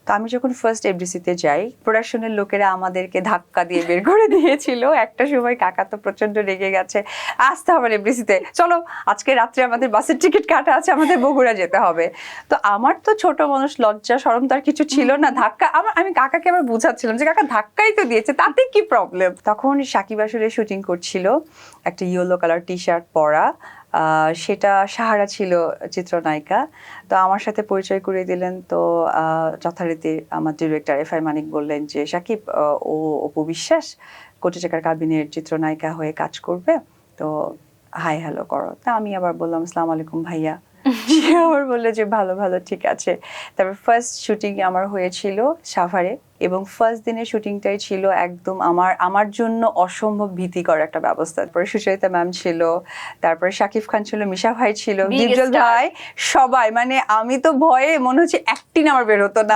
তো আমি যখন ফার্স্ট এফডিসিতে যাই, প্রোডাকশনের লোকেরা আমাদেরকে ধাক্কা দিয়ে বের করে দিয়েছিল। একটা সময় কাকা তো প্রচন্ড রেগে গেছে, আসতে হবে এফডিসিতে, চলো আজকে রাত্রে আমাদের বাসের টিকিট কাটা আছে, আমাদের বগুড়া যেতে হবে। তো আমার তো ছোট মানুষ, লজ্জা শরম তার কিছু ছিল না, ধাক্কা আমি কাকাকে আবার বুঝাচ্ছিলাম যে কাকা ধাক্কাই তো দিয়েছে, তাতে কি প্রবলেম। তখন সাকিব আসলে শুটিং করছিল, একটা ইয়েলো কালার টি শার্ট পরা, সেটা সাহারা ছিল চিত্রনায়িকা। তো আমার সাথে পরিচয় করিয়ে দিলেন। তো যথারীতি আমার ডিরেক্টর এফআই মানিক বললেন যে সাকিব, ও অপু বিশ্বাস কোটি টাকার কাবিনের চিত্রনায়িকা হয়ে কাজ করবে, তো হাই হ্যালো করো। তা আমি আবার বললাম আসসালামু আলাইকুম ভাইয়া। সে আবার বললো যে ভালো ভালো, ঠিক আছে। তারপর ফার্স্ট শুটিং আমার হয়েছিল সাভারে, এবং ফার্স্ট দিনের শুটিংটাই ছিল একদম আমার জন্য অসম্ভব ভীতিকর একটা ব্যবস্থা। তারপরে সুচরিতা ম্যাম ছিল, তারপরে শাকিব খান ছিল, মিশা ভাই ছিল, Big ডিপজল star. ভাই, সবাই। মানে আমি তো ভয়ে মনে হচ্ছে একদিন আমার বের হতো না।